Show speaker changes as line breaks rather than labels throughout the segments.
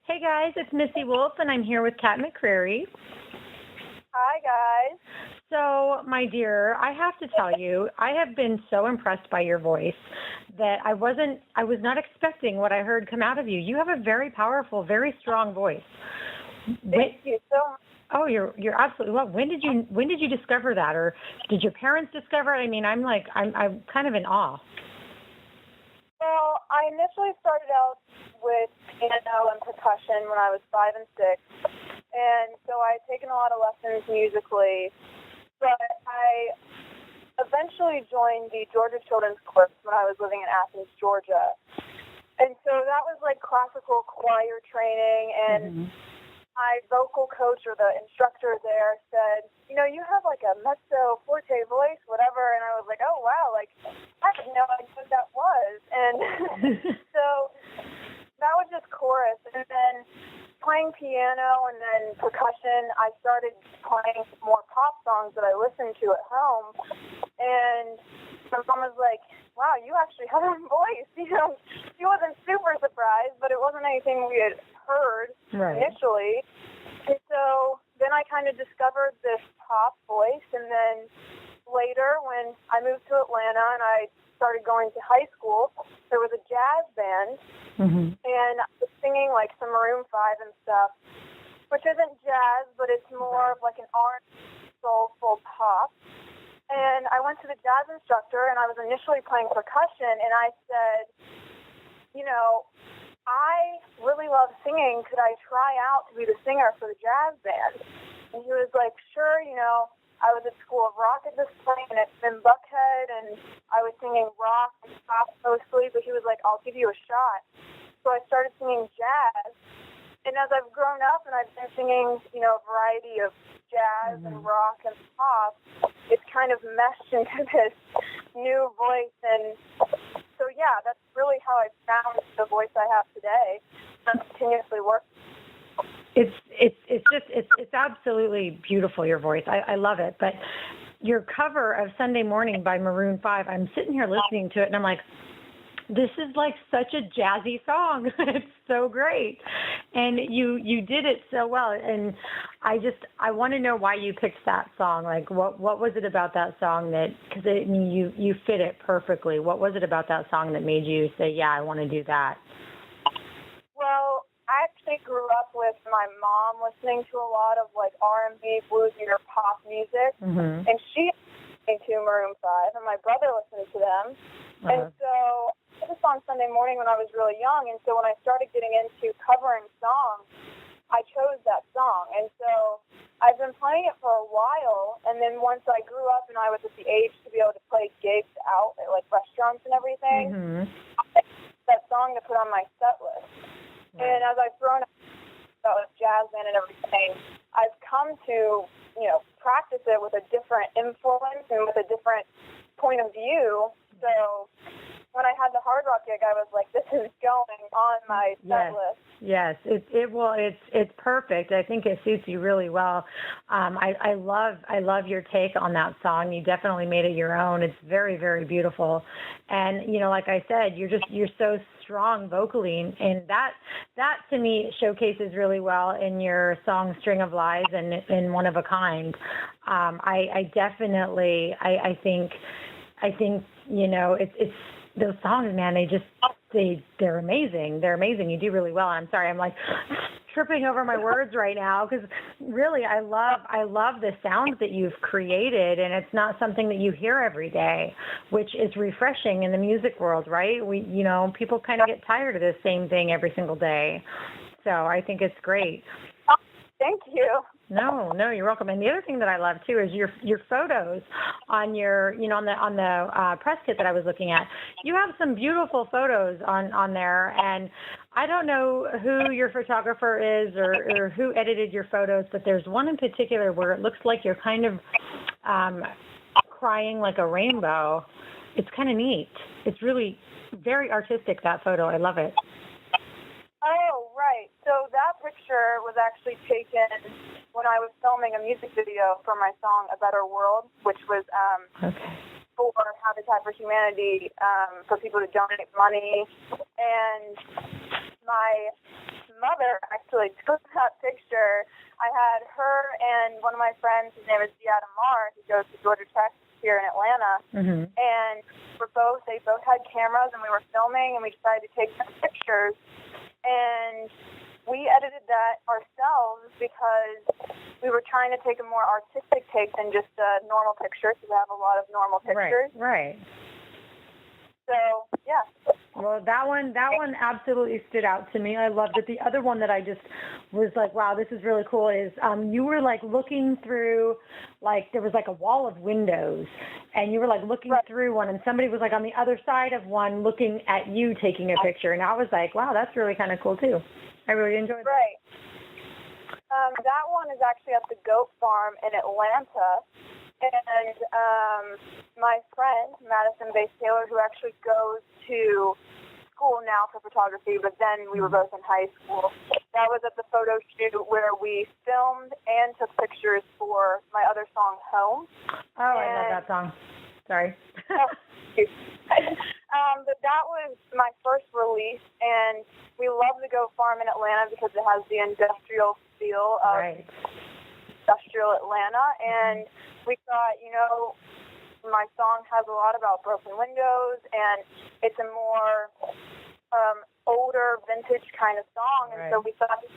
Hey guys, it's Missy Wolf, and I'm here with Catt McCreary.
Hi guys.
So, my dear, I have to tell you, I have been so impressed by your voice that I was not expecting what I heard come out of you. You have a very powerful, very strong voice.
Thank you so much.
Oh, you're absolutely well. When did you discover that, or did your parents discover it? I mean, I'm kind of in awe.
Well, I initially started out with piano and percussion when I was 5 and 6, and so I had taken a lot of lessons musically, but I eventually joined the Georgia Children's Chorus when I was living in Athens, Georgia, and so that was like classical choir training, and my vocal coach or the instructor there said, you have like a mezzo forte voice, whatever, and I was like, oh wow, like I didn't know what that was, and so that was just chorus, and then playing piano and then percussion, I started playing more pop songs that I listened to at home, and my mom was like, wow, you actually have a voice. She wasn't super surprised, but it wasn't anything we had heard initially. And so then I kind of discovered this pop voice, and then later when I moved to Atlanta and I started going to high school, there was a jazz band, and I was singing like some Maroon 5 and stuff, which isn't jazz, but it's more of like an R&B soulful pop. And I went to the jazz instructor, and I was initially playing percussion, and I said, I really love singing. Could I try out to be the singer for the jazz band? And he was like, sure, I was at School of Rock at this point, and it's in Buckhead, and I was singing rock and pop mostly, but he was like, I'll give you a shot. So I started singing jazz, and as I've grown up and I've been singing, a variety of jazz and rock and pop, it's kind of meshed into this new voice, and so yeah, that's really how I found the voice I have today. I'm continuously working.
It's absolutely beautiful, your voice. I love it. But your cover of Sunday Morning by Maroon 5, I'm sitting here listening to it, and I'm like, this is like such a jazzy song. It's so great. And you did it so well. And I want to know why you picked that song. Like, what was it about that song because you fit it perfectly. What was it about that song that made you say, yeah, I want to do that?
Well, I actually grew up with my mom listening to a lot of like R&B, bluesy, or pop music. And she listened to Maroon 5, and my brother listened to them. And so this on Sunday Morning when I was really young, and so when I started getting into covering songs, I chose that song. And so I've been playing it for a while, and then once I grew up and I was at the age to be able to play gigs out at like restaurants and everything, I picked that song to put on my set list. And as I've grown up with jazz band and everything, I've come to, practice it with a different influence and with a different point of view. So when I had the Hard Rock gig, I was like, this is going on my set list.
Yes, it's perfect. I think it suits you really well. I love your take on that song. You definitely made it your own. It's very, very beautiful. And like I said, you're so strong vocally, and that to me showcases really well in your song String of Lies and in One of a Kind. I definitely think it's those songs, man, they're amazing. They're amazing. You do really well. I'm sorry, I'm like tripping over my words right now because really I love the sounds that you've created, and it's not something that you hear every day, which is refreshing in the music world, right? People kind of get tired of the same thing every single day. So I think it's great.
Thank you.
No, you're welcome. And the other thing that I love too is your photos on your, on the press kit that I was looking at. You have some beautiful photos on there, and I don't know who your photographer is or who edited your photos, but there's one in particular where it looks like you're kind of crying like a rainbow. It's kind of neat. It's really very artistic, that photo. I love it.
Oh, right. So that picture was actually taken when I was filming a music video for my song A Better World, which was for Habitat for Humanity, for people to donate money. And my mother actually took that picture. I had her and one of my friends, his name is Ziad Amar, who goes to Georgia Tech here in Atlanta, and they both had cameras, and we were filming, and we decided to take some pictures, and we edited that ourselves because we were trying to take a more artistic take than just a normal picture, because we have a lot of normal pictures.
Right.
So, yeah.
Well, that one absolutely stood out to me. I loved it. The other one that I just was like, wow, this is really cool is you were like looking through, like there was like a wall of windows, and you were like looking through one, and somebody was like on the other side of one looking at you taking a picture, and I was like, wow, that's really kind of cool too. I really enjoyed that.
Right. That one is actually at the goat farm in Atlanta. And my friend, Madison Bates Taylor, who actually goes to school now for photography, but then we were both in high school, that was at the photo shoot where we filmed and took pictures for my other song, Home.
Oh, I love that song. Sorry.
But that was my first release, and we love the Goat Farm in Atlanta because it has the industrial feel of industrial Atlanta, and we thought, my song has a lot about broken windows, and it's a more older, vintage kind of song, and so we thought this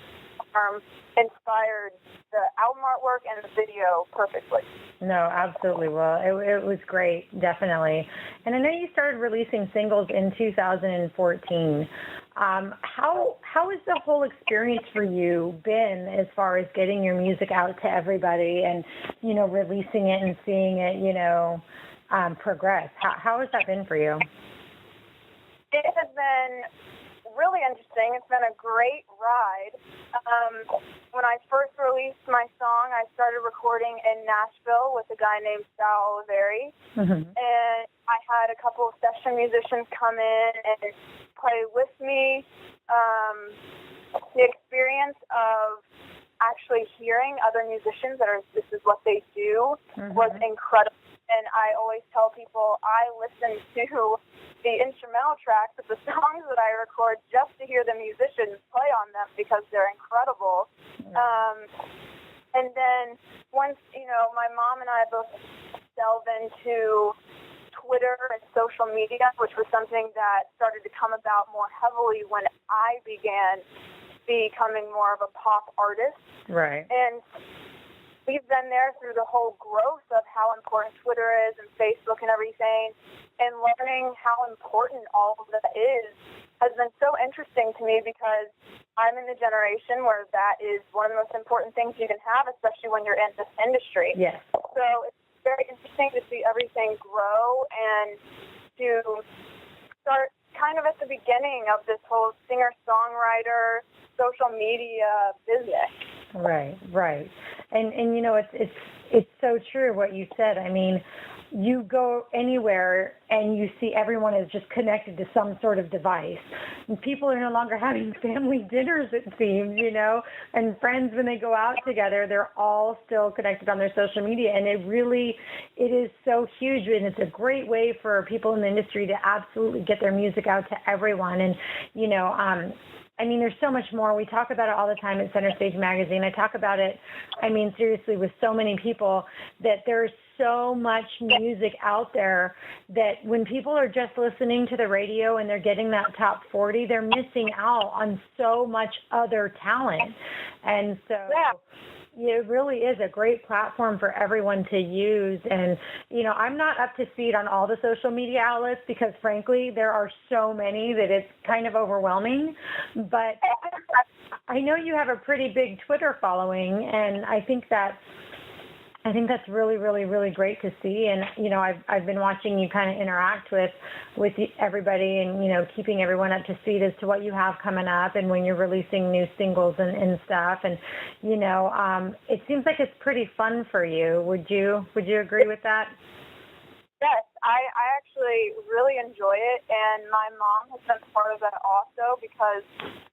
inspired the album artwork and the video perfectly.
No, absolutely. Well, it was great, definitely. And I know you started releasing singles in 2014. How has the whole experience for you been as far as getting your music out to everybody and, releasing it and seeing it, progress? How has that been for you?
It has been really interesting. It's been a great ride. When I first released my song, I started recording in Nashville with a guy named Sal Oliveri, and I had a couple of session musicians come in and play with me. The experience of actually hearing other musicians this is what they do was incredible. And I always tell people I listen to the instrumental tracks of the songs that I record just to hear the musicians play on them because they're incredible. And then once, my mom and I both delve into Twitter and social media, which was something that started to come about more heavily when I began becoming more of a pop artist.
Right.
And we've been there through the whole growth of how important Twitter is and Facebook and everything, and learning how important all of that is has been so interesting to me because I'm in the generation where that is one of the most important things you can have, especially when you're in this industry.
Yes.
So it's very interesting to see everything grow and to start kind of at the beginning of this whole singer-songwriter, social media business.
Right. And it's so true what you said. I mean, you go anywhere and you see everyone is just connected to some sort of device. And people are no longer having family dinners, it seems, and friends when they go out together, they're all still connected on their social media. And it is so huge, and it's a great way for people in the industry to absolutely get their music out to everyone. And, there's so much more. We talk about it all the time at Center Stage Magazine. I talk about it, seriously, with so many people, that there's so much music out there that when people are just listening to the radio and they're getting that top 40, they're missing out on so much other talent. And so it really is a great platform for everyone to use. And, I'm not up to speed on all the social media outlets because, frankly, there are so many that it's kind of overwhelming. But I know you have a pretty big Twitter following, and I think that's really, really, really great to see. And, I've been watching you kind of interact with everybody and, keeping everyone up to speed as to what you have coming up and when you're releasing new singles and stuff. And, it seems like it's pretty fun for you. Would you agree with that?
Yes, I actually really enjoy it, and my mom has been part of that also because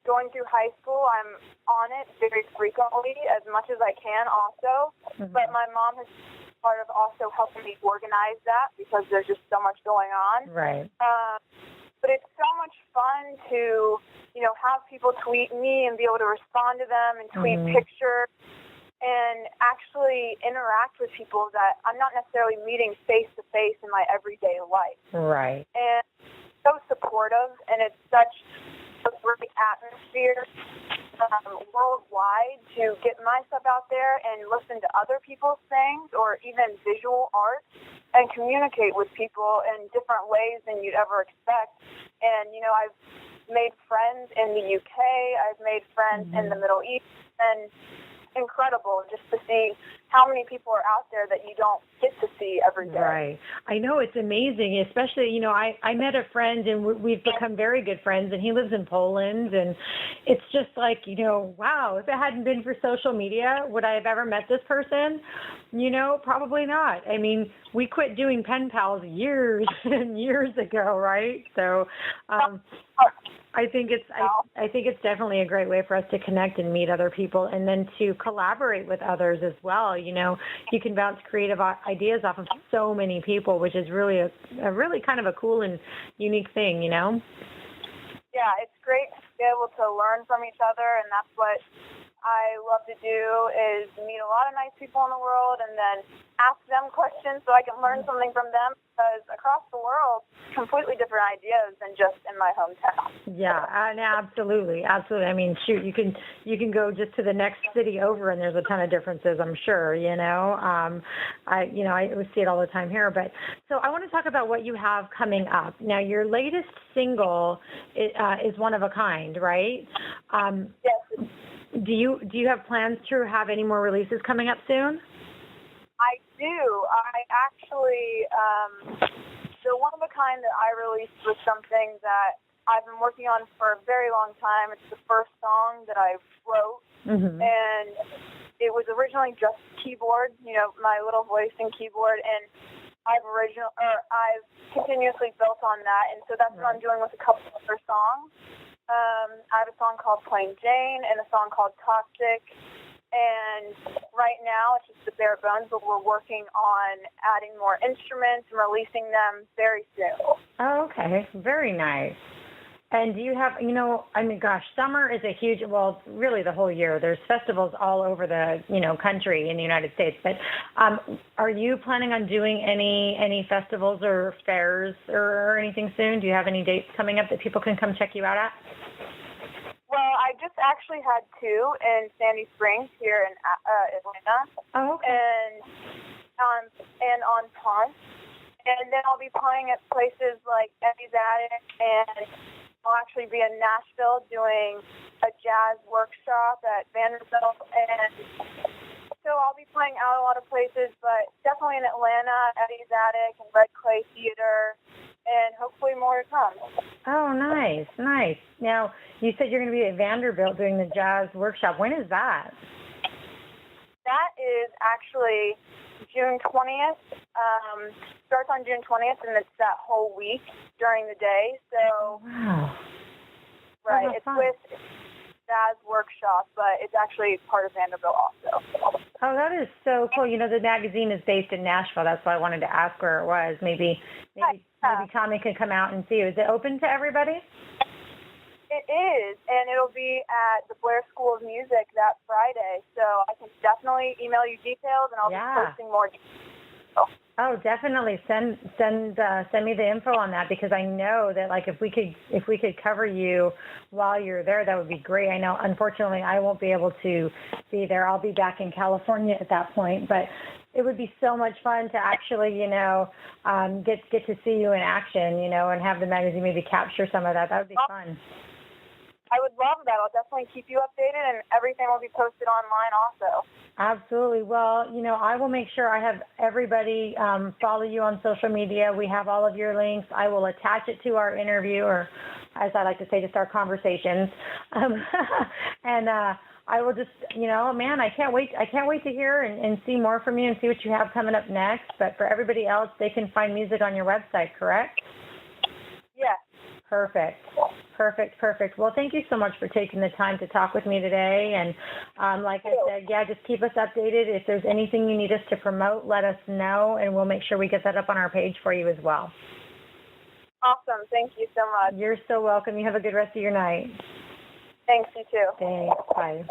going through high school, I'm on it very frequently, as much as I can also, but my mom has been part of also helping me organize that because there's just so much going on.
Right.
but it's so much fun to, have people tweet me and be able to respond to them and tweet pictures and actually interact with people that I'm not necessarily meeting face to face in my everyday life.
Right.
And so supportive, and it's such a great atmosphere worldwide to get my stuff out there and listen to other people's things or even visual art and communicate with people in different ways than you'd ever expect. And, I've made friends in the UK, I've made friends in the Middle East, and incredible just to see how many people are out there that you don't get to see every day.
Right. I know, it's amazing, especially, I met a friend and we've become very good friends, and he lives in Poland, and it's just like, wow, if it hadn't been for social media, would I have ever met this person? Probably not. I mean, we quit doing pen pals years and years ago, right? So, I think it's definitely a great way for us to connect and meet other people, and then to collaborate with others as well. You can bounce creative ideas off of so many people, which is really a really kind of a cool and unique thing,
Yeah, it's great to be able to learn from each other, and that's what I love to do, is meet a lot of nice people in the world and then ask them questions so I can learn something from them, because across the world, completely different ideas than just in my hometown.
Yeah, absolutely. I mean, shoot, you can go just to the next city over, and there's a ton of differences, I'm sure. I see it all the time here. But so I want to talk about what you have coming up now. Your latest single is One of a Kind, right?
Yes.
Do you have plans to have any more releases coming up soon?
I do. I actually, the One of a Kind that I released was something that I've been working on for a very long time. It's the first song that I wrote, and it was originally just keyboard, my little voice and keyboard, and I've continuously built on that, and so that's what I'm doing with a couple of other songs. I have a song called Plain Jane and a song called Toxic. And right now it's just the bare bones, but we're working on adding more instruments and releasing them very soon.
Oh, okay. Very nice. And do you have, summer is a huge, well, really the whole year. There's festivals all over the, country in the United States. But are you planning on doing any festivals or fairs or anything soon? Do you have any dates coming up that people can come check you out at?
Well, I just actually had two in Sandy Springs here in Atlanta.
Oh, okay.
And on Ponce. And then I'll be playing at places like Eddie's Attic, and I'll actually be in Nashville doing a jazz workshop at Vanderbilt. And so I'll be playing out a lot of places, but definitely in Atlanta, Eddie's Attic and Red Clay Theater, and hopefully more to come.
Oh, nice. Now, you said you're going to be at Vanderbilt doing the jazz workshop. When is that?
That is actually June 20th. Starts on June 20th, and it's that whole week during the day. So,
wow.
Right, it's with jazz workshop, but it's actually part of Vanderbilt also.
Oh, that is so cool. The magazine is based in Nashville. That's why I wanted to ask where it was. Maybe Tommy can come out and see you. Is it open to everybody?
It is, and it'll be at the Blair School of Music that Friday. So I can definitely email you details, and I'll be posting more details.
Oh, definitely send me the info on that, because I know that if we could cover you while you're there, that would be great. I know, unfortunately, I won't be able to be there. I'll be back in California at that point, but it would be so much fun to actually, get to see you in action, and have the magazine maybe capture some of that. That would be fun.
I would love that. I'll definitely keep you updated, and everything will be posted online also.
Absolutely. Well, I will make sure I have everybody follow you on social media. We have all of your links. I will attach it to our interview, or as I like to say, just our conversations. And I will just, I can't wait. I can't wait to hear and see more from you and see what you have coming up next. But for everybody else, they can find music on your website, correct?
Yes.
Perfect. Well, thank you so much for taking the time to talk with me today. And like I said, just keep us updated. If there's anything you need us to promote, let us know, and we'll make sure we get that up on our page for you as well.
Awesome. Thank you so much.
You're so welcome. You have a good rest of your night.
Thanks, you too.
Thanks. Bye.